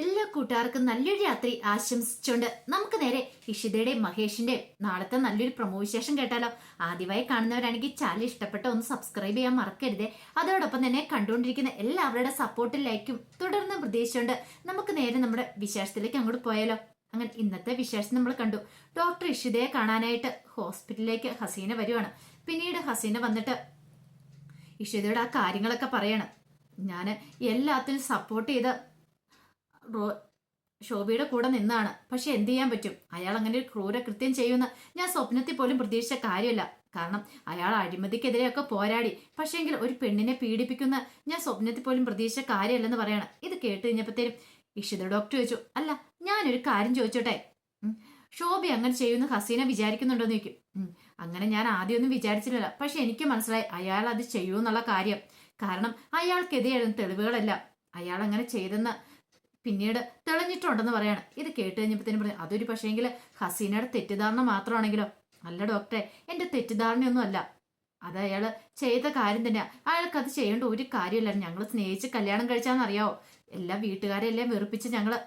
എല്ലാ കൂട്ടുകാർക്കും നല്ലൊരു രാത്രി ആശംസിച്ചുകൊണ്ട് നമുക്ക് നേരെ ഇഷിതയുടെയും മഹേഷിന്റെയും നാളത്തെ നല്ലൊരു പ്രൊമോ വിശേഷം കേട്ടാലോ. ആദ്യമായി കാണുന്നവരാണെങ്കിൽ ചാനൽ ഇഷ്ടപ്പെട്ട ഒന്ന് സബ്സ്ക്രൈബ് ചെയ്യാൻ മറക്കരുതേ. അതോടൊപ്പം തന്നെ കണ്ടുകൊണ്ടിരിക്കുന്ന എല്ലാവരുടെ സപ്പോർട്ടും ലൈക്കും തുടർന്ന് പ്രതീക്ഷിച്ചുകൊണ്ട് നമുക്ക് നേരെ നമ്മുടെ വിശേഷത്തിലേക്ക് അങ്ങോട്ട് പോയാലോ. അങ്ങനെ ഇന്നത്തെ വിശേഷം നമ്മൾ കണ്ടു. ഡോക്ടർ ഇഷിതയെ കാണാനായിട്ട് ഹോസ്പിറ്റലിലേക്ക് ഹസീന വരുവാണ്. പിന്നീട് ഹസീന വന്നിട്ട് ഇഷിതയുടെ ആ കാര്യങ്ങളൊക്കെ പറയാണ്. ഞാൻ എല്ലാത്തിനും സപ്പോർട്ട് ചെയ്ത് ശോഭയുടെ കൂടെ നിന്നാണ്. പക്ഷെ എന്ത് ചെയ്യാൻ പറ്റും, അയാൾ അങ്ങനെ ഒരു ക്രൂരകൃത്യം ചെയ്യുമെന്ന് ഞാൻ സ്വപ്നത്തിൽ പോലും പ്രതീക്ഷിച്ച കാര്യമല്ല. കാരണം അയാൾ അഴിമതിക്കെതിരെയൊക്കെ പോരാടി, പക്ഷേങ്കിൽ ഒരു പെണ്ണിനെ പീഡിപ്പിക്കുന്ന ഞാൻ സ്വപ്നത്തിൽ പോലും പ്രതീക്ഷിച്ച കാര്യമല്ലെന്ന് പറയാണ്. ഇത് കേട്ട് കഴിഞ്ഞപ്പോഴത്തേനും ഇഷിത ഡോക്ടർ ചോദിച്ചു, അല്ല ഞാനൊരു കാര്യം ചോദിച്ചോട്ടെ, ശോഭ അങ്ങനെ ചെയ്യുന്ന ഹസീന വിചാരിക്കുന്നുണ്ടോന്ന് ചോദിക്കും. അങ്ങനെ ഞാൻ ആദ്യമൊന്നും വിചാരിച്ചില്ല, പക്ഷെ എനിക്ക് മനസ്സിലായി അയാൾ അത് ചെയ്യൂന്നുള്ള കാര്യം. കാരണം അയാൾക്കെതിരെ തെളിവുകളല്ല, അയാൾ അങ്ങനെ ചെയ്തെന്ന് പിന്നീട് തെളിഞ്ഞിട്ടുണ്ടെന്ന് പറയാണ്. ഇത് കേട്ട് കഴിഞ്ഞപ്പോഴത്തേനും പറഞ്ഞു, അതൊരു പക്ഷേങ്കിൽ ഹസീനയുടെ തെറ്റിദ്ധാരണ മാത്രമാണെങ്കിലോ. അല്ല ഡോക്ടറെ, എന്റെ തെറ്റിദ്ധാരണയൊന്നും അല്ല, അത് അയാള് ചെയ്ത കാര്യം തന്നെയാ. അയാൾക്ക് അത് ചെയ്യേണ്ട ഒരു കാര്യമില്ല. ഞങ്ങൾ സ്നേഹിച്ച് കല്യാണം കഴിച്ചാന്നറിയാവോ, എല്ലാ വീട്ടുകാരെല്ലാം വെറുപ്പിച്ച് ഞങ്ങള്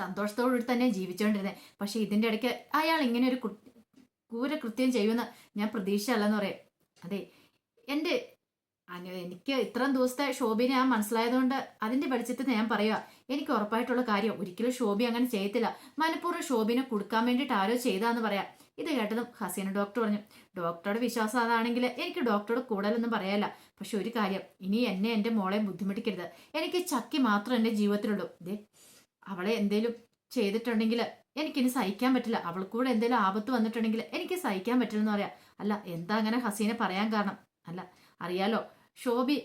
സന്തോഷത്തോടുകൂടി തന്നെ ജീവിച്ചുകൊണ്ടിരുന്നത്. പക്ഷെ ഇതിന്റെ ഇടയ്ക്ക് അയാൾ ഇങ്ങനെ ഒരു ക്രൂരകൃത്യം ചെയ്യുമെന്ന് ഞാൻ പ്രതീക്ഷയല്ലെന്ന് പറയാം. അതെ, എന്റെ എനിക്ക് ഇത്രയും ദിവസത്തെ ശോഭിനെ ഞാൻ മനസ്സിലായതുകൊണ്ട് അതിന്റെ വെളിച്ചത്തിൽ ഞാൻ പറയുക, എനിക്ക് ഉറപ്പായിട്ടുള്ള കാര്യം ഒരിക്കലും ശോഭി അങ്ങനെ ചെയ്യത്തില്ല. മനഃപൂർവ്വം ശോഭിനെ കൊടുക്കാൻ വേണ്ടിയിട്ട് ആരോ ചെയ്താന്ന് പറയാം. ഇത് കേട്ടതും ഹസീന ഡോക്ടർ പറഞ്ഞു, ഡോക്ടറുടെ വിശ്വാസം അതാണെങ്കിൽ എനിക്ക് ഡോക്ടറോട് കൂടുതലൊന്നും പറയാല്ല. പക്ഷെ ഒരു കാര്യം, ഇനി എന്നെ എന്റെ മോളെ ബുദ്ധിമുട്ടിക്കരുത്. എനിക്ക് ചക്കി മാത്രം എന്റെ ജീവിതത്തിലുള്ളൂ. ഇതേ അവളെ എന്തേലും ചെയ്തിട്ടുണ്ടെങ്കിൽ എനിക്കിനി സഹിക്കാൻ പറ്റില്ല. അവൾക്കൂടെ എന്തേലും ആപത്ത് വന്നിട്ടുണ്ടെങ്കിൽ എനിക്ക് സഹിക്കാൻ പറ്റില്ലെന്ന് പറയാം. അല്ല എന്താ അങ്ങനെ ഹസീന പറയാൻ കാരണം? അല്ല അറിയാലോ, ശോഭി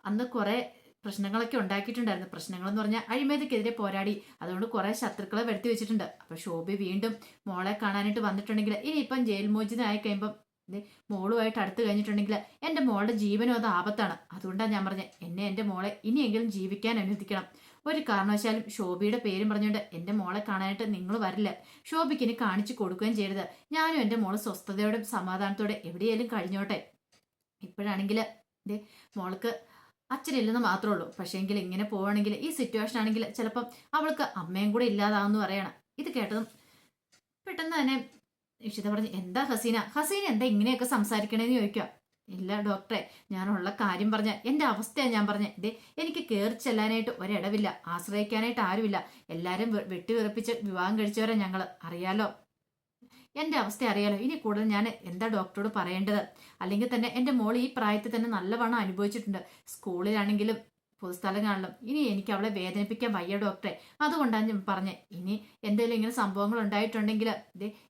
അന്ന് കുറെ പ്രശ്നങ്ങളൊക്കെ ഉണ്ടാക്കിയിട്ടുണ്ടായിരുന്നു. പ്രശ്നങ്ങൾ എന്ന് പറഞ്ഞാൽ അഴിമതിക്കെതിരെ പോരാടി, അതുകൊണ്ട് കുറെ ശത്രുക്കളെ വരുത്തി വെച്ചിട്ടുണ്ട്. അപ്പൊ ശോഭി വീണ്ടും മോളെ കാണാനായിട്ട് വന്നിട്ടുണ്ടെങ്കിൽ ഇനിയിപ്പം ജയിൽ മോചിതനായി കഴിയുമ്പം മോളുമായിട്ട് അടുത്ത് കഴിഞ്ഞിട്ടുണ്ടെങ്കിൽ എന്റെ മോളുടെ ജീവനും അത് ആപത്താണ്. അതുകൊണ്ടാണ് ഞാൻ പറഞ്ഞത്, എന്നെ എന്റെ മോളെ ഇനിയെങ്കിലും ജീവിക്കാൻ അനുവദിക്കണം. ഒരു കാരണവശാലും ശോഭിയുടെ പേരും പറഞ്ഞുകൊണ്ട് എന്റെ മോളെ കാണാനായിട്ട് നിങ്ങൾ വരില്ല. ശോഭിക്ക് ഇനി കാണിച്ചു കൊടുക്കുകയും ചെയ്യരുത്. ഞാനും എന്റെ മോള് സ്വസ്ഥതയോടെ സമാധാനത്തോടെ എവിടെയെങ്കിലും കഴിഞ്ഞോട്ടെ. ഇപ്പോഴാണെങ്കിൽ മോൾക്ക് അച്ഛനില്ലെന്ന് മാത്രമേ ഉള്ളൂ. പക്ഷേങ്കിൽ ഇങ്ങനെ പോവാണെങ്കിൽ ഈ സിറ്റുവേഷൻ ആണെങ്കിൽ ചിലപ്പം അവൾക്ക് അമ്മയും കൂടെ ഇല്ലാതാവെന്ന് പറയണം. ഇത് കേട്ടതും പെട്ടെന്ന് തന്നെ ഇഷിത പറഞ്ഞു, എന്താ ഹസീന എന്താ ഇങ്ങനെയൊക്കെ സംസാരിക്കണേന്ന് ചോദിക്കുക. ഇല്ല ഡോക്ടറെ, ഞാനുള്ള കാര്യം പറഞ്ഞ എന്റെ അവസ്ഥയാണ് ഞാൻ പറഞ്ഞ. എനിക്ക് കയറി ചെല്ലാനായിട്ട് ഒരിടവില്ല, ആശ്രയിക്കാനായിട്ട് ആരുമില്ല. എല്ലാരും വെട്ടിവെറുപ്പിച്ച് വിവാഹം കഴിച്ചവരാ ഞങ്ങള്, അറിയാലോ എന്റെ അവസ്ഥ അറിയാലോ. ഇനി കൂടുതൽ ഞാൻ എന്താ ഡോക്ടറോട് പറയേണ്ടത്? അല്ലെങ്കിൽ തന്നെ എന്റെ മോൾ ഈ പ്രായത്തിൽ തന്നെ നല്ലവണ്ണം അനുഭവിച്ചിട്ടുണ്ട്, സ്കൂളിലാണെങ്കിലും പൊതുസ്ഥലങ്ങളിലും. ഇനി എനിക്ക് അവളെ വേദനിപ്പിക്കാൻ വയ്യ ഡോക്ടറെ. അതുകൊണ്ടാണ് ഞാൻ പറഞ്ഞത്, ഇനി എന്തെങ്കിലും ഇങ്ങനെ സംഭവങ്ങൾ ഉണ്ടായിട്ടുണ്ടെങ്കിൽ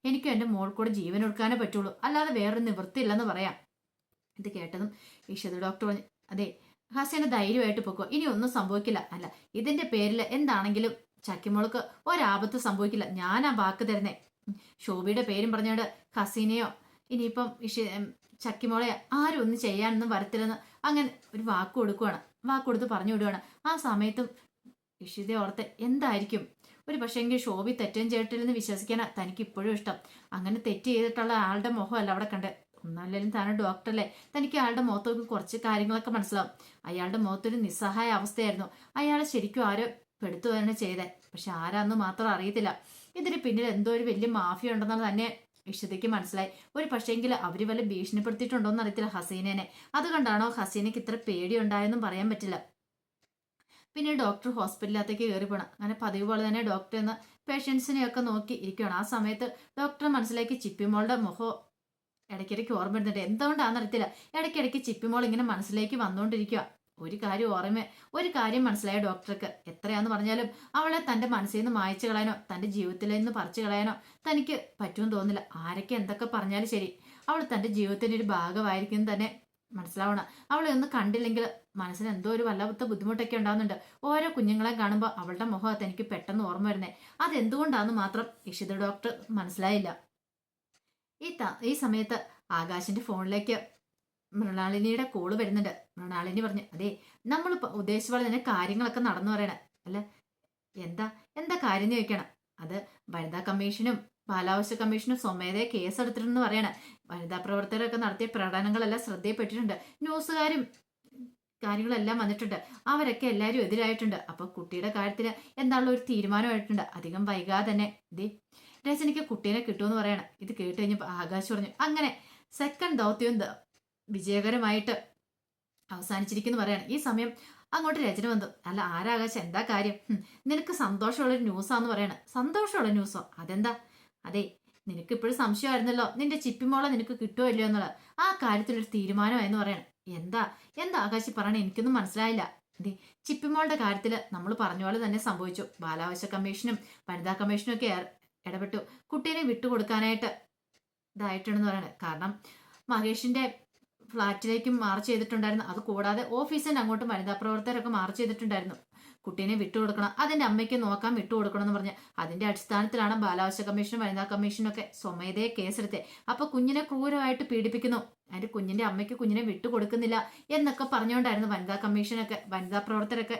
എനിക്കും എന്റെ മോൾ കൂടെ ജീവൻ കൊടുക്കാനേ പറ്റുള്ളൂ, അല്ലാതെ വേറൊരു നിവൃത്തിയില്ലെന്ന് പറയാം. ഇത് കേട്ടതും ഇഷിത ഡോക്ടർ പറഞ്ഞു, അതെ ഹസീന ധൈര്യമായിട്ട് പോക്കോ, ഇനി ഒന്നും സംഭവിക്കില്ല. അല്ല ഇതിന്റെ പേരിൽ എന്താണെങ്കിലും ചക്കിമോൾക്ക് ഒരാപത്ത് സംഭവിക്കില്ല, ഞാൻ ആ വാക്ക് തരുന്നേ. ശോഭിയുടെ പേരും പറഞ്ഞുകൊണ്ട് ഹസീനയോ ഇനിയിപ്പം ചക്കിമോളെ ആരും ഒന്നും ചെയ്യാനൊന്നും വരത്തില്ലെന്ന് അങ്ങനെ ഒരു വാക്ക് കൊടുക്കുവാണ്. വാക്ക് കൊടുത്ത് പറഞ്ഞു വിടുവാണ്. ആ സമയത്തും ഇഷിത ഓർത്ത്, എന്തായിരിക്കും ഒരു പക്ഷേങ്കിൽ ശോഭി തെറ്റും ചെയ്തിട്ടില്ലെന്ന് വിശ്വസിക്കാനാ തനിക്ക് ഇപ്പോഴും ഇഷ്ടം. അങ്ങനെ തെറ്റ് ചെയ്തിട്ടുള്ള ആളുടെ മുഖമല്ല അവിടെ കണ്ട്. ഒന്നല്ലെങ്കിലും താൻ ഡോക്ടറല്ലേ, തനിക്ക് അയാളുടെ മുഖത്തൊക്കെ കുറച്ച് കാര്യങ്ങളൊക്കെ മനസ്സിലാവും. അയാളുടെ മുഖത്തൊരു നിസ്സഹായ അവസ്ഥയായിരുന്നു. അയാളെ ശരിക്കും ആരോ പെടുത്തുകയാണ് ചെയ്തേ, പക്ഷെ ആരാന്ന് മാത്രം അറിയത്തില്ല. ഇതിന് പിന്നിൽ എന്തോ ഒരു വലിയ മാഫിയ ഉണ്ടെന്നത് തന്നെ ഇഷിതയ്ക്ക് മനസ്സിലായി. ഒരു പക്ഷേങ്കിൽ അവര് വല്ല ഭീഷണിപ്പെടുത്തിയിട്ടുണ്ടോന്ന് അറിയത്തില്ല ഹസീനേനെ. അതുകൊണ്ടാണോ ഹസീനയ്ക്ക് ഇത്ര പേടിയുണ്ടായെന്നും പറയാൻ പറ്റില്ല. പിന്നെ ഡോക്ടർ ഹോസ്പിറ്റലിനകത്തേക്ക് കയറി പോണം. അങ്ങനെ പതിവ് പോലെ തന്നെ ഡോക്ടർ എന്ന പേഷ്യൻസിനെയൊക്കെ നോക്കി ഇരിക്കുകയാണ്. ആ സമയത്ത് ഡോക്ടർ മനസ്സിലാക്കി ചിപ്പിമോളുടെ മുഖം ഇടയ്ക്കിടയ്ക്ക് ഓർമ്മ വരുന്നുണ്ട്. എന്തുകൊണ്ടാണെന്ന് അറിയത്തില്ല, ഇടയ്ക്കിടയ്ക്ക് ചിപ്പിമോൾ ഇങ്ങനെ മനസ്സിലേക്ക് വന്നുകൊണ്ടിരിക്കുക. ഒരു കാര്യം മനസ്സിലായ ഡോക്ടർക്ക്, എത്രയാന്ന് പറഞ്ഞാലും അവളെ തന്റെ മനസ്സിൽ നിന്ന് മായച്ചു കളയാനോ തന്റെ ജീവിതത്തിൽ നിന്ന് പറിച്ചു കളയാനോ തനിക്ക് പറ്റുമെന്ന് തോന്നില്ല. ആരൊക്കെ എന്തൊക്കെ പറഞ്ഞാലും ശരി, അവൾ തന്റെ ജീവിതത്തിന്റെ ഒരു ഭാഗമായിരിക്കും തന്നെ മനസ്സിലാവണം. അവളെ ഒന്ന് കണ്ടില്ലെങ്കിൽ മനസ്സിന് എന്തോ ഒരു വല്ലാത്ത ബുദ്ധിമുട്ടൊക്കെ ഉണ്ടാകുന്നുണ്ട്. ഓരോ കുഞ്ഞുങ്ങളെ കാണുമ്പോൾ അവളുടെ മുഖത്ത് എനിക്ക് പെട്ടെന്ന് ഓർമ്മ വരുന്നേ. അതെന്തുകൊണ്ടാന്ന് മാത്രം ഇഷിത ഡോക്ടർ മനസ്സിലായില്ല. ഈ സമയത്ത് ആകാശിന്റെ ഫോണിലേക്ക് മൃണാളിനിയുടെ കോള് വരുന്നുണ്ട്. മൃണാളിനി പറഞ്ഞു, അതെ നമ്മൾ ഉദ്ദേശിച്ച പോലെ തന്നെ കാര്യങ്ങളൊക്കെ നടന്നു പറയണ. അല്ല എന്താ എന്താ കാര്യം ചോദിക്കണം. അത് വനിതാ കമ്മീഷനും ബാലാവകാശ കമ്മീഷനും സ്വമേധയെ കേസെടുത്തിട്ടുണ്ടെന്ന് പറയണ. വനിതാ പ്രവർത്തകരൊക്കെ നടത്തിയ പ്രകടനങ്ങളെല്ലാം ശ്രദ്ധയിൽപ്പെട്ടിട്ടുണ്ട്. ന്യൂസുകാരും കാര്യങ്ങളെല്ലാം വന്നിട്ടുണ്ട്. അവരൊക്കെ എല്ലാവരും എതിരായിട്ടുണ്ട്. അപ്പൊ കുട്ടിയുടെ കാര്യത്തിൽ എന്താണല്ലോ ഒരു തീരുമാനമായിട്ടുണ്ട്. അധികം വൈകാതെ തന്നെ ദേ രചനയ്ക്ക് കുട്ടീനെ കിട്ടുമെന്ന് പറയണം. ഇത് കേട്ട് കഴിഞ്ഞപ്പോൾ ആകാശ് പറഞ്ഞു, അങ്ങനെ സെക്കൻഡ് ദൗത്യം വിജയകരമായിട്ട് അവസാനിച്ചിരിക്കുന്നു പറയാണ്. ഈ സമയം അങ്ങോട്ട് രചന വന്നു. അല്ല ആരാകാശം എന്താ കാര്യം? നിനക്ക് സന്തോഷമുള്ളൊരു ന്യൂസാന്ന് പറയണ. സന്തോഷമുള്ള ന്യൂസോ? അതെന്താ? അതെ, നിനക്ക് ഇപ്പോഴും സംശയമായിരുന്നല്ലോ നിന്റെ ചിപ്പിമോളെ നിനക്ക് കിട്ടുമോ ഇല്ലയോ എന്നുള്ളത്. ആ കാര്യത്തിലൊരു തീരുമാനമായെന്ന് പറയണം. എന്താ എന്താ ആകാശി പറയണേ? എനിക്കൊന്നും മനസ്സിലായില്ല. ദേ ചിപ്പിമോളുടെ കാര്യത്തിൽ നമ്മൾ പറഞ്ഞ പോലെ തന്നെ സംഭവിച്ചു. ബാലാവകാശ കമ്മീഷനും വനിതാ കമ്മീഷനും ഒക്കെ ഇടപെട്ടു. കുട്ടീനെ വിട്ടുകൊടുക്കാനായിട്ട് ഇതായിട്ടുണ്ടെന്ന് പറയണത്. കാരണം മഹേഷിന്റെ ഫ്ലാറ്റിലേക്കും മാർച്ച് ചെയ്തിട്ടുണ്ടായിരുന്നു. അത് കൂടാതെ ഓഫീസിന്റെ അങ്ങോട്ടും വനിതാ പ്രവർത്തകരൊക്കെ മാർച്ച് ചെയ്തിട്ടുണ്ടായിരുന്നു. കുട്ടീനെ വിട്ടുകൊടുക്കണം, അതിന്റെ അമ്മയ്ക്ക് നോക്കാൻ വിട്ടുകൊടുക്കണം എന്ന് പറഞ്ഞ് അതിന്റെ അടിസ്ഥാനത്തിലാണ് ബാലാവകാശ കമ്മീഷനും വനിതാ കമ്മീഷനും ഒക്കെ സ്വമേധയെ കേസെടുത്തത്. അപ്പൊ കുഞ്ഞിനെ ക്രൂരമായിട്ട് പീഡിപ്പിക്കുന്നു, അതിന്റെ കുഞ്ഞിന്റെ അമ്മയ്ക്ക് കുഞ്ഞിനെ വിട്ടുകൊടുക്കുന്നില്ല എന്നൊക്കെ പറഞ്ഞുകൊണ്ടായിരുന്നു വനിതാ കമ്മീഷനൊക്കെ വനിതാ പ്രവർത്തകരൊക്കെ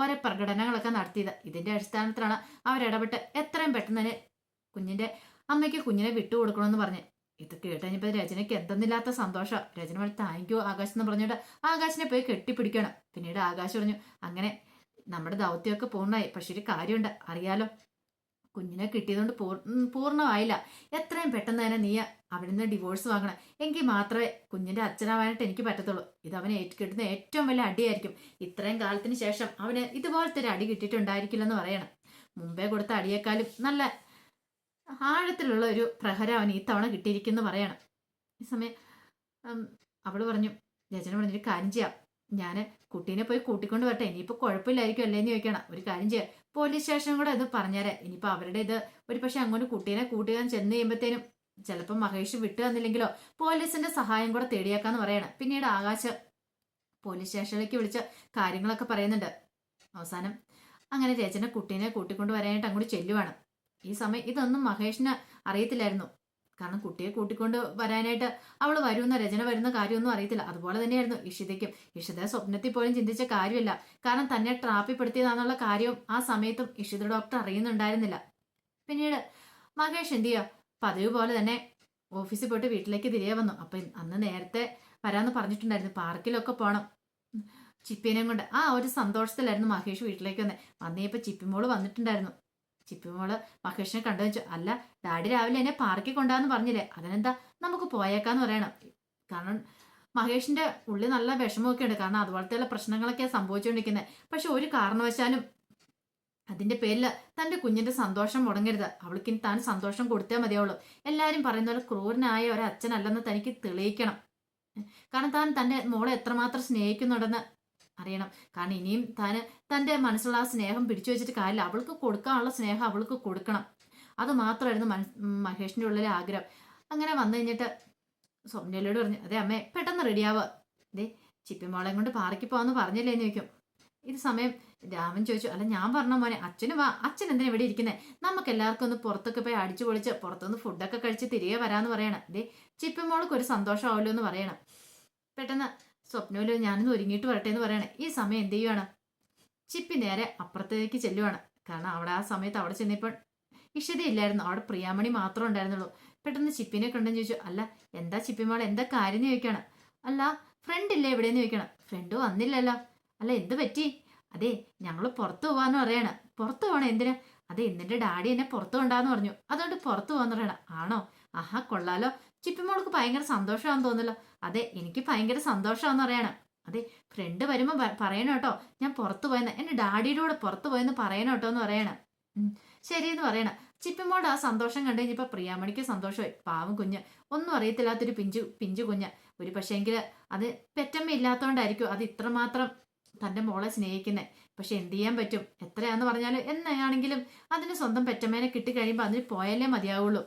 ഓരോ പ്രകടനങ്ങളൊക്കെ നടത്തിയത്. ഇതിന്റെ അടിസ്ഥാനത്തിലാണ് അവരിടപെട്ട് എത്രയും പെട്ടെന്ന് തന്നെ കുഞ്ഞിന്റെ അമ്മയ്ക്ക് കുഞ്ഞിനെ വിട്ടുകൊടുക്കണമെന്ന് പറഞ്ഞ്. ഇത് കേട്ടുകഴിഞ്ഞപ്പോൾ രചനയ്ക്ക് എന്തെന്നില്ലാത്ത സന്തോഷം. രചന പറഞ്ഞു താങ്ക് യു ആകാശ് എന്ന് പറഞ്ഞിട്ട് ആകാശിനെ പോയി കെട്ടിപ്പിടിക്കണം. പിന്നീട് ആകാശ് പറഞ്ഞു, അങ്ങനെ നമ്മുടെ ദൗത്യമൊക്കെ പൂർണ്ണമായി. പക്ഷെ ഒരു കാര്യമുണ്ട്, അറിയാലോ, കുഞ്ഞിനെ കിട്ടിയതുകൊണ്ട് പൂർണ്ണമായില്ല. എത്രയും പെട്ടെന്ന് തന്നെ നീ അവിടുന്ന് ഡിവോഴ്സ് വാങ്ങണം. എങ്കിൽ മാത്രമേ കുഞ്ഞിന്റെ അച്ഛനാവാനായിട്ട് എനിക്ക് പറ്റത്തുള്ളൂ. ഇത് അവന് കിട്ടുന്ന ഏറ്റവും വലിയ അടിയായിരിക്കും. ഇത്രയും കാലത്തിന് ശേഷം അവന് ഇതുപോലത്തെ ഒരു അടി കിട്ടിയിട്ടുണ്ടായിരിക്കില്ലെന്ന് പറയണം. മുമ്പേ കൊടുത്ത അടിയേക്കാളും നല്ല ആഴത്തിലുള്ള ഒരു പ്രഹരം അവന് ഈ തവണ കിട്ടിയിരിക്കുന്നു പറയണം. ഈ സമയം അവള് പറഞ്ഞു, രചന പറഞ്ഞൊരു കാര്യം ചെയ്യാം, ഞാൻ കുട്ടീനെ പോയി കൂട്ടിക്കൊണ്ട് വരട്ടെ, ഇനിയിപ്പോൾ കുഴപ്പമില്ലായിരിക്കും അല്ലേന്ന് ചോദിക്കണം. ഒരു കാര്യം ചെയ്യാം, പോലീസ് സ്റ്റേഷൻ കൂടെ ഇത് പറഞ്ഞേരാ. ഇനിയിപ്പോൾ അവരുടെ ഇത് ഒരു പക്ഷെ അങ്ങോട്ട് കുട്ടീനെ കൂട്ടിക്കാൻ ചെന്ന് കഴിയുമ്പോഴത്തേനും ചിലപ്പോൾ മഹേഷ് വിട്ടു തന്നില്ലെങ്കിലോ പോലീസിന്റെ സഹായം കൂടെ തേടിയേക്കാന്ന് പറയണം. പിന്നീട് ആകാശ് പോലീസ് സ്റ്റേഷനിലേക്ക് വിളിച്ച് കാര്യങ്ങളൊക്കെ പറയുന്നുണ്ട്. അവസാനം അങ്ങനെ രചന കുട്ടീനെ കൂട്ടിക്കൊണ്ട് വരാനായിട്ട് അങ്ങോട്ട് ചെല്ലുവാണ്. ഈ സമയം ഇതൊന്നും മഹേഷിന് അറിയത്തില്ലായിരുന്നു. കാരണം കുട്ടിയെ കൂട്ടിക്കൊണ്ട് വരാനായിട്ട് അവൾ വരുന്ന രചന വരുന്ന കാര്യമൊന്നും അറിയത്തില്ല. അതുപോലെ തന്നെയായിരുന്നു ഇഷിതയ്ക്കും. ഇഷിത സ്വപ്നത്തിൽ പോലും ചിന്തിച്ച കാര്യമല്ല. കാരണം തന്നെ ട്രാപ്പിപ്പെടുത്തിയതാണെന്നുള്ള കാര്യവും ആ സമയത്തും ഇഷിത ഡോക്ടർ അറിയുന്നുണ്ടായിരുന്നില്ല. പിന്നീട് മഹേഷ് എന്ത് ചെയ്യുക, പതിവ് പോലെ തന്നെ ഓഫീസിൽ പോയിട്ട് വീട്ടിലേക്ക് തിരികെ വന്നു. അപ്പം അന്ന് നേരത്തെ വരാമെന്ന് പറഞ്ഞിട്ടുണ്ടായിരുന്നു, പാർക്കിലൊക്കെ പോകണം ചിപ്പിനെയും കൊണ്ട്. ആ ഒരു സന്തോഷത്തിലായിരുന്നു മഹേഷ് വീട്ടിലേക്ക് വന്നപ്പോൾ ചിപ്പിമോള് വന്നിട്ടുണ്ടായിരുന്നു. ചിപ്പിമോള് മഹേഷിനെ കണ്ടു വെച്ചു. അല്ല ഡാഡി രാവിലെ എന്നെ പാർക്കിൽ കൊണ്ടാന്ന് പറഞ്ഞില്ലേ, അതിനെന്താ നമുക്ക് പോയേക്കാന്ന് പറയണം. കാരണം മഹേഷിന്റെ ഉള്ളിൽ നല്ല വിഷമമൊക്കെ ഉണ്ട്. കാരണം അതുപോലത്തെയുള്ള പ്രശ്നങ്ങളൊക്കെയാണ് സംഭവിച്ചുകൊണ്ടിരിക്കുന്നത്. പക്ഷെ ഒരു കാരണവശാലും അതിന്റെ പേരിൽ തന്റെ കുഞ്ഞിന്റെ സന്തോഷം മുടങ്ങരുത്. അവൾക്ക് താൻ സന്തോഷം കൊടുത്തേ മതിയാവുള്ളൂ. എല്ലാവരും പറയുന്ന പോലെ ക്രൂരനായ ഒരു അച്ഛനല്ലെന്ന് തനിക്ക് തെളിയിക്കണം. കാരണം താൻ തന്റെ മോളെ എത്രമാത്രം സ്നേഹിക്കുന്നുണ്ടെന്ന് അറിയണം. കാരണം ഇനിയും തന്റെ മനസ്സുള്ള ആ സ്നേഹം പിടിച്ചു വെച്ചിട്ട് കാര്യമില്ല. അവൾക്ക് കൊടുക്കാനുള്ള സ്നേഹം അവൾക്ക് കൊടുക്കണം. അത് മാത്രമായിരുന്നു മഹേഷിന്റെ ഉള്ളിലെ ആഗ്രഹം. അങ്ങനെ വന്നു കഴിഞ്ഞിട്ട് സ്വപ്നയിലോട് പറഞ്ഞു, അതെ അമ്മേ പെട്ടെന്ന് റെഡിയാവുക, അതെ ചിപ്പിമോളെ കൊണ്ട് പാർക്കിൽ പോവാന്ന് പറഞ്ഞില്ലേ എന്ന് ചോദിക്കും. ഇത് സമയം രാമൻ ചോദിച്ചു, അല്ല ഞാൻ പറഞ്ഞ മോനെ അച്ഛന് വാ, അച്ഛൻ എന്തിനാ ഇവിടെ ഇരിക്കുന്നത്, നമുക്ക് എല്ലാവർക്കും ഒന്ന് പുറത്തൊക്കെ പോയി അടിച്ചു പൊളിച്ച് പുറത്തുനിന്ന് ഫുഡൊക്കെ കഴിച്ച് തിരികെ വരാന്ന് പറയണം. അതെ ചിപ്പിമോൾക്ക് ഒരു സന്തോഷമാവല്ലോ എന്ന് പറയണം. പെട്ടെന്ന് സ്വപ്നയില് ഞാനൊന്ന് ഒരുങ്ങിയിട്ട് വരട്ടെ എന്ന് പറയണേ. ഈ സമയം എന്ത് ചെയ്യുവാണ്, ചിപ്പി നേരെ അപ്പുറത്തേക്ക് ചെല്ലുവാണ്. കാരണം അവിടെ ആ സമയത്ത് അവിടെ ചെന്നപ്പോൾ ഇഷിതയില്ലായിരുന്നു, അവിടെ പ്രിയാമണി മാത്രമേ ഉണ്ടായിരുന്നുള്ളൂ. പെട്ടെന്ന് ചിപ്പിനെ കണ്ടെന്ന് ചോദിച്ചു, അല്ല എന്താ ചിപ്പിമോൾ എന്താ കാര്യം എന്ന് ചോദിക്കണം. അല്ല ഫ്രണ്ട് ഇല്ലേ എവിടെയെന്ന് ചോദിക്കണം. ഫ്രണ്ട് വന്നില്ലല്ലോ. അല്ല എന്ത് പറ്റി? അതെ ഞങ്ങൾ പുറത്തു പോവാന്ന് പറയാണ്. പുറത്തു പോകണം എന്തിനാ? അതെ ഇന്നിന്റെ ഡാഡി എന്നെ പുറത്തു കൊണ്ടാന്ന് പറഞ്ഞു, അതുകൊണ്ട് പുറത്തു പോവാന്ന് പറയണം. ആണോ? ആഹാ കൊള്ളാലോ, ചിപ്പിമോൾക്ക് ഭയങ്കര സന്തോഷമാണെന്ന് തോന്നല്ലോ. അതെ എനിക്ക് ഭയങ്കര സന്തോഷമാണെന്ന് പറയണം. അതെ ഫ്രണ്ട് വരുമ്പോൾ പറയണം കേട്ടോ, ഞാൻ പുറത്തു പോയെന്ന്, എന്റെ ഡാഡിയുടെ കൂടെ പുറത്തു പോയെന്ന് പറയണം കേട്ടോ എന്ന് പറയണം. ശരിയെന്ന് പറയണം. ചിപ്പിമോളുടെ ആ സന്തോഷം കണ്ടു കഴിഞ്ഞപ്പോൾ പ്രിയാമണിക്ക് സന്തോഷമായി. പാവം കുഞ്ഞ്, ഒന്നും അറിയത്തില്ലാത്തൊരു പിഞ്ചു കുഞ്ഞ്. ഒരു പക്ഷേങ്കിൽ അത് പെറ്റമ്മ ഇല്ലാത്തതുകൊണ്ടായിരിക്കും അത് ഇത്രമാത്രം തൻ്റെ മോളെ സ്നേഹിക്കുന്നത്. പക്ഷെ എന്ത് ചെയ്യാൻ പറ്റും, എത്രയാന്ന് പറഞ്ഞാൽ എന്നാണെങ്കിലും അതിന് സ്വന്തം പെറ്റമ്മേനെ കിട്ടിക്കഴിയുമ്പോൾ അതിന് പോയാലേ മതിയാവുള്ളൂ.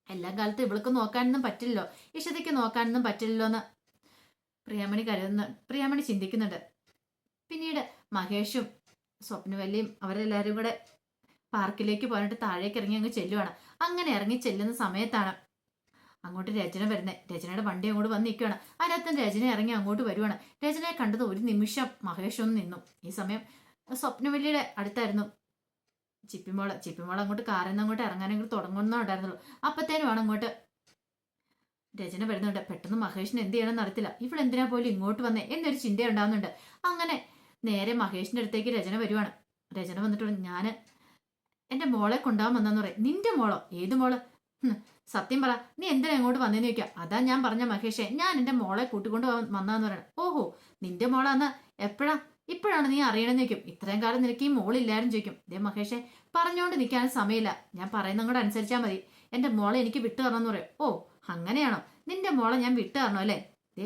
എല്ലാ കാലത്തും ഇവൾക്ക് നോക്കാനൊന്നും പറ്റില്ലല്ലോ, ഇഷിതയ്ക്ക് നോക്കാനൊന്നും പറ്റില്ലല്ലോ എന്ന് പ്രിയാമണി ചിന്തിക്കുന്നുണ്ട്. പിന്നീട് മഹേഷും സ്വപ്നവല്ലിയും അവരെല്ലാവരും കൂടെ പാർക്കിലേക്ക് പോയിട്ട് താഴേക്ക് ഇറങ്ങി അങ്ങ് ചെല്ലുവാണ്. അങ്ങനെ ഇറങ്ങി ചെല്ലുന്ന സമയത്താണ് അങ്ങോട്ട് രചന വരുന്നത്. രചനയുടെ വണ്ടി അങ്ങോട്ട് വന്ന് നിൽക്കുകയാണ്. അതിനകത്ത് രചന ഇറങ്ങി അങ്ങോട്ട് വരുവാണ്. രചനയെ കണ്ടത് ഒരു നിമിഷം മഹേഷ് ഒന്ന് നിന്നു. ഈ സമയം സ്വപ്നവല്ലിയുടെ അടുത്തായിരുന്നു ചിപ്പിമോൾ അങ്ങോട്ട് കാറിൽ നിന്ന് അങ്ങോട്ട് ഇറങ്ങാനെങ്കിൽ തുടങ്ങുന്നുണ്ടായിരുന്നുള്ളൂ. അപ്പത്തേനുമാണ് അങ്ങോട്ട് രചന വരുന്നുണ്ട്. പെട്ടെന്ന് മഹേഷിന് എന്ത് ചെയ്യണമെന്ന് അറിയത്തില്ല. ഇവളെന്തിനാ പോലും ഇങ്ങോട്ട് വന്നേ എന്നൊരു ചിന്ത ഉണ്ടാവുന്നുണ്ട്. അങ്ങനെ നേരെ മഹേഷിന്റെ അടുത്തേക്ക് രചന വരുവാണ്. രചന വന്നിട്ട് ഞാന് എന്റെ മോളെ കൊണ്ടുപോകാൻ വന്നെന്ന് പറയും. നിന്റെ മോളോ? ഏത് മോള്? സത്യം പറ, നീ എന്തിനാ ഇങ്ങോട്ട് വന്നേന്ന് ചോദിക്കാം. അതാ ഞാൻ പറഞ്ഞ മഹേഷേ, ഞാൻ എന്റെ മോളെ കൂട്ടിക്കൊണ്ട് വന്നാന്ന് പറയണം. ഓഹോ, നിന്റെ മോളാന്ന് എപ്പോഴാ? ഇപ്പോഴാണ് നീ അറിയണമെന്ന് ചോദിക്കും. ഇത്രയും കാലം നിനക്ക് ഈ മോളില്ലാരും ചോദിക്കും. ദേ മഹേഷേ, പറഞ്ഞോണ്ട് നിൽക്കാൻ സമയമില്ല. ഞാൻ പറയുന്ന കൂടെ അനുസരിച്ചാൽ മതി. എന്റെ മോളെ എനിക്ക് വിട്ടു തരണമെന്ന് പറയും. ഓ അങ്ങനെയാണോ? നിന്റെ മോളെ ഞാൻ വിട്ടു തരണോ അല്ലേ? ദേ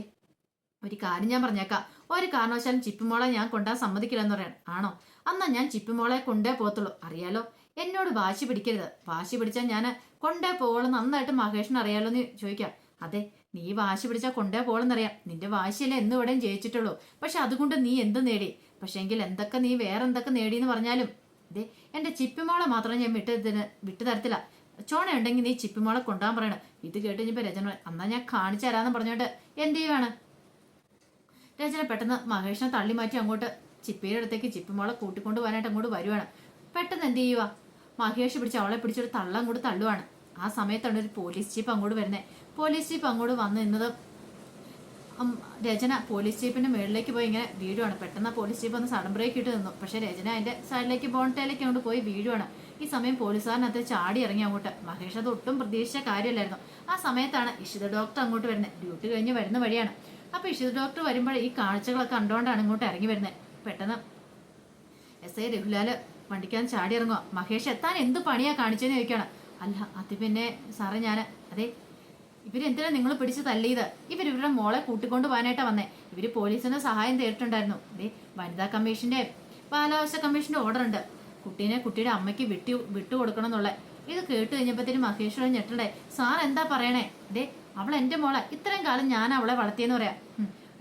ഒരു കാര്യം ഞാൻ പറഞ്ഞേക്കാം. ഒരു കാരണവശാലും ചിപ്പിമോളെ ഞാൻ കൊണ്ടുപോകാൻ സമ്മതിക്കില്ലെന്ന് പറയണം. ആണോ? എന്നാ ഞാൻ ചിപ്പിമോളെ കൊണ്ടേ പോകത്തുള്ളൂ. അറിയാലോ, എന്നോട് വാശി പിടിക്കരുത്. വാശി പിടിച്ചാൽ ഞാൻ കൊണ്ടേ പോകോളൂ. നന്നായിട്ട് മഹേഷിന് അറിയാലോ എന്ന് ചോദിക്കാം. അതെ, നീ വാശി പിടിച്ചാൽ കൊണ്ടേ പോകണമെന്നറിയാം. നിന്റെ വാശിയല്ലേ എന്ന് ഇവിടെയും ജയിച്ചിട്ടുള്ളൂ. പക്ഷെ അതുകൊണ്ട് നീ എന്ത് നേടി? പക്ഷെ എങ്കിൽ എന്തൊക്കെ നീ വേറെ എന്തൊക്കെ നേടിയെന്ന് പറഞ്ഞാലും അതെ, എന്റെ ചിപ്പിമോളെ മാത്രം ഞാൻ വിട്ടു തരത്തില്ല. ചോണ ഉണ്ടെങ്കിൽ നീ ചിപ്പിമോളെ കൊണ്ടുപോകാൻ പറയണം. ഇത് കേട്ട് കഴിഞ്ഞപ്പോ രചന എന്നാ ഞാൻ കാണിച്ചു തരാന്ന് പറഞ്ഞോണ്ട് എന്ത് ചെയ്യുവാണ് രചന പെട്ടെന്ന് മഹേഷിനെ തള്ളി മാറ്റി അങ്ങോട്ട് ചിപ്പിയുടെ അടുത്തേക്ക് ചിപ്പിമോളെ കൂട്ടിക്കൊണ്ട് പോകാനായിട്ട് അങ്ങോട്ട് വരുവാണ്. പെട്ടെന്ന് എന്ത് ചെയ്യുക, മഹേഷ് പിടിച്ച് അവളെ പിടിച്ചൊരു തള്ളം അങ്ങോട്ട് തള്ളുവാണ്. ആ സമയത്താണ് ഒരു പോലീസ് ജീപ്പ് അങ്ങോട്ട് വരുന്നത്. പോലീസ് ജീപ്പ് അങ്ങോട്ട് വന്ന് നിന്നത് രചന പോലീസ് ജീപ്പിന്റെ മുകളിലേക്ക് പോയി ഇങ്ങനെ വീഴുവാണ്. പെട്ടെന്ന് പോലീസ് ജീപ്പ് ഒന്ന് സഡൻ ബ്രേക്ക് ഇട്ട് നിന്നു. പക്ഷെ രചന അതിന്റെ സൈഡിലേക്ക് ബോൺടയിലേക്ക് അങ്ങോട്ട് പോയി വീഴുവാണ്. ഈ സമയം പോലീസുകാരനകത്ത് ചാടി ഇറങ്ങി അങ്ങോട്ട്. മഹേഷ് അത് ഒട്ടും പ്രതീക്ഷിച്ച കാര്യമല്ലായിരുന്നു. ആ സമയത്താണ് ഇഷിത ഡോക്ടർ അങ്ങോട്ട് വരുന്നത്. ഡ്യൂട്ടി കഴിഞ്ഞ് വരുന്ന വഴിയാണ്. അപ്പൊ ഇഷിത ഡോക്ടർ വരുമ്പോൾ ഈ കാഴ്ചകളൊക്കെ കണ്ടുകൊണ്ടാണ് ഇങ്ങോട്ട് ഇറങ്ങി വരുന്നത്. പെട്ടെന്ന് SI രഘുലാല് വണ്ടിക്കാൻ ചാടി ഇറങ്ങുക. മഹേഷ് എത്താൻ എന്ത് പണിയാ കാണിച്ചെന്ന് ചോദിക്കുകയാണ്. അല്ല അത് പിന്നെ സാറേ ഞാൻ അതെ, ഇവരെന്തിനാ നിങ്ങൾ പിടിച്ച് തല്ലിയത്? ഇവരുടെ മോളെ കൂട്ടിക്കൊണ്ട് പോകാനായിട്ടാ വന്നേ. ഇവര് പോലീസിന്റെ സഹായം തേടിട്ടുണ്ടായിരുന്നു. അതെ, വനിതാ കമ്മീഷന്റെ ബാലാവകാശ കമ്മീഷന്റെ ഓർഡർ ഉണ്ട്. കുട്ടിയുടെ അമ്മയ്ക്ക് വിട്ടു കൊടുക്കണം എന്നുള്ള. ഇത് കേട്ട് കഴിഞ്ഞപ്പോഴത്തേനും മഹേശ്വരൻ ഞെട്ടണ്ടേ. സാർ എന്താ പറയണേ? അതെ, അവൾ എന്റെ മോളെ. ഇത്രയും കാലം ഞാൻ അവളെ വളർത്തിയെന്ന് പറയാം.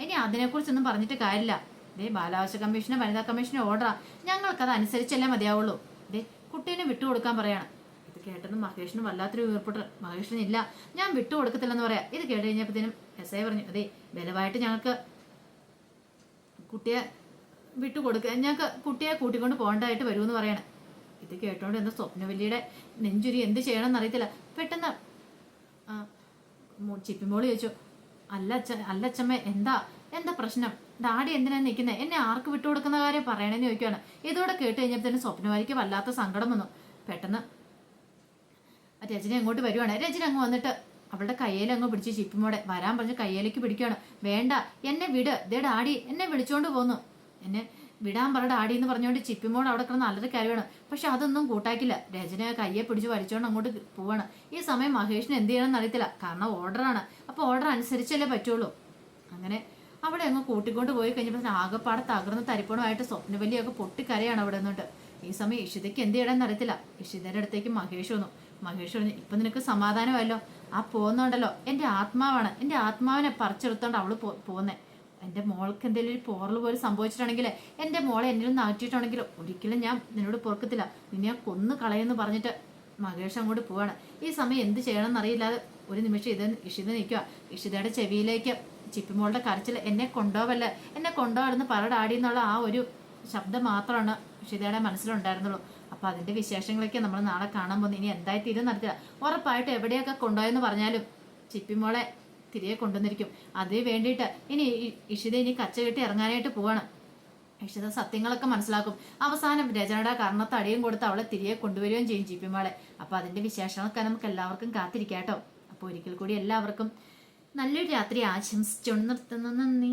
ഇനി അതിനെക്കുറിച്ചൊന്നും പറഞ്ഞിട്ട് കാര്യമില്ല. ദേ ബാലാവകാശ കമ്മീഷന് വനിതാ കമ്മീഷന്റെ ഓർഡറാ. ഞങ്ങൾക്കത് അനുസരിച്ചല്ലേ മതിയാവുള്ളൂ. ദേ കുട്ടീനെ വിട്ടുകൊടുക്കാൻ പറയാണ്. ഇത് കേട്ടതും മഹേഷിന് വല്ലാത്തൊരു വീർപ്പൊട്ട്. മഹേഷിന് ഇല്ല, ഞാൻ വിട്ടുകൊടുക്കത്തില്ലെന്ന് പറയാം. ഇത് കേട്ട് കഴിഞ്ഞപ്പോഴത്തേനും SI പറഞ്ഞു, അതെ ബലമായിട്ട് ഞങ്ങൾക്ക് കുട്ടിയെ വിട്ടുകൊടുക്കുക, ഞങ്ങൾക്ക് കുട്ടിയെ കൂട്ടിക്കൊണ്ട് പോകേണ്ടതായിട്ട് വരുമെന്ന് പറയാണ്. ഇത് കേട്ടോണ്ട് എന്താ സ്വപ്നവല്ലിയുടെ നെഞ്ചുരി എന്ത് ചെയ്യണമെന്ന് അറിയത്തില്ല. പെട്ടെന്ന് ചിപ്പിമോള് ചോദിച്ചു, അല്ലച്ചമ്മ എന്താ പ്രശ്നം? ഡാഡി എന്തിനാ നിൽക്കുന്നത്? എന്നെ ആർക്ക് വിട്ടുകൊടുക്കുന്ന കാര്യം പറയണമെന്ന് ചോദിക്കുകയാണ്. ഇതോടെ കേട്ട് കഴിഞ്ഞപ്പോഴത്തേനും സ്വപ്നവല്ലിക്ക് വല്ലാത്ത സങ്കടം വന്നു. പെട്ടെന്ന് രചന അങ്ങോട്ട് വരുവാണ്. രചന അങ്ങ് വന്നിട്ട് അവളുടെ കയ്യിലങ്ങ് പിടിച്ച് ചിപ്പിമോടെ വരാൻ പറഞ്ഞ് കയ്യിലേക്ക് പിടിക്കുകയാണ്. വേണ്ട, എന്നെ വിട്. ദേ ഡാഡി എന്നെ വിളിച്ചോണ്ട് പോന്നു. എന്നെ വിടാൻ പറ ഡാഡി എന്ന് പറഞ്ഞുകൊണ്ട് ചിപ്പിമോട് അവിടെ കിടന്ന് നല്ലൊരു കാര്യമാണ്. പക്ഷെ അതൊന്നും കൂട്ടാക്കില്ല. രചന കയ്യെ പിടിച്ച് വലിച്ചോണ്ട് അങ്ങോട്ട് പോവാണ്. ഈ സമയം മഹേഷിന് എന്ത് ചെയ്യണമെന്ന് അറിയത്തില്ല. കാരണം ഓർഡറാണ്. അപ്പൊ ഓർഡർ അനുസരിച്ചല്ലേ പറ്റുള്ളൂ. അങ്ങനെ അവിടെ അങ്ങ് കൂട്ടിക്കൊണ്ട് പോയി കഴിഞ്ഞപ്പോൾ ആകെപ്പാടെ തകർന്ന് തരിപ്പണമായിട്ട് സ്വപ്നവല്ലിയൊക്കെ പൊട്ടിക്കരയാണ് അവിടെ നിന്നിട്ട്. ഈ സമയം ഇഷിതയ്ക്ക് എന്ത് ചെയ്യണമെന്ന് അറിയത്തില്ല. ഇഷിതയുടെ അടുത്തേക്ക് മഹേഷ് വന്നു. മഹേഷ് പറഞ്ഞു, ഇപ്പൊ നിനക്ക് സമാധാനമല്ലോ? ആ പോകുന്നുണ്ടല്ലോ എന്റെ ആത്മാവാണ്. എന്റെ ആത്മാവിനെ പറിച്ചെടുത്തോണ്ട് അവള് പോകുന്നേ. എന്റെ മോൾക്ക് എന്തെങ്കിലും ഒരു പോറൽ പോലും സംഭവിച്ചിട്ടുണ്ടെങ്കിൽ, എന്റെ മോളെ എന്തെങ്കിലും നാറ്റിയിട്ടുണ്ടെങ്കിൽ ഒരിക്കലും ഞാൻ നിന്നോട് പൊറുക്കത്തില്ല. നിന്നെ ഞാൻ കൊന്നു കളയെന്ന് പറഞ്ഞിട്ട് മഹേഷ് അങ്ങോട്ട് പോവാണ്. ഈ സമയം എന്ത് ചെയ്യണമെന്ന് അറിയില്ലാതെ ഒരു നിമിഷം ഇഷിത നിൽക്കുക. ഇഷിതയുടെ ചെവിയിലേക്ക് ചിപ്പിമോളുടെ കരച്ചിൽ, എന്നെ കൊണ്ടുപോവല്ലേ, എന്നെ കൊണ്ടുപോകലെന്ന് പറടാടി എന്നുള്ള ആ ഒരു ശബ്ദം മാത്രമാണ് ഇഷിതയുടെ മനസ്സിലുണ്ടായിരുന്നുള്ളൂ. അപ്പൊ അതിന്റെ വിശേഷങ്ങളൊക്കെ നമ്മൾ നാളെ കാണാൻ പോകുന്നത്. ഇനി എന്തായി തീരും നടത്തില്ല. ഉറപ്പായിട്ട് എവിടെയൊക്കെ കൊണ്ടുപോയെന്ന് പറഞ്ഞാലും ചിപ്പിമോളെ തിരികെ കൊണ്ടുവന്നിരിക്കും. അതിന് വേണ്ടിയിട്ട് ഇനി ഇഷിത ഇനി കച്ച കെട്ടി ഇറങ്ങാനായിട്ട് പോവാണ്. ഇഷിത സത്യങ്ങളൊക്കെ മനസ്സിലാക്കും. അവസാനം രചനയുടെ കർണത്ത് അടിയും കൊടുത്ത് അവളെ തിരികെ കൊണ്ടുവരികയും ചെയ്യും ചിപ്പിമോളെ. അപ്പൊ അതിന്റെ വിശേഷങ്ങളൊക്കെ നമുക്ക് എല്ലാവർക്കും കാത്തിരിക്കാട്ടോ. അപ്പൊ ഒരിക്കൽ കൂടി എല്ലാവർക്കും നല്ലൊരു രാത്രി ആശംസിച്ചുകൊണ്ട് നിർത്തുന്നു. നന്ദി.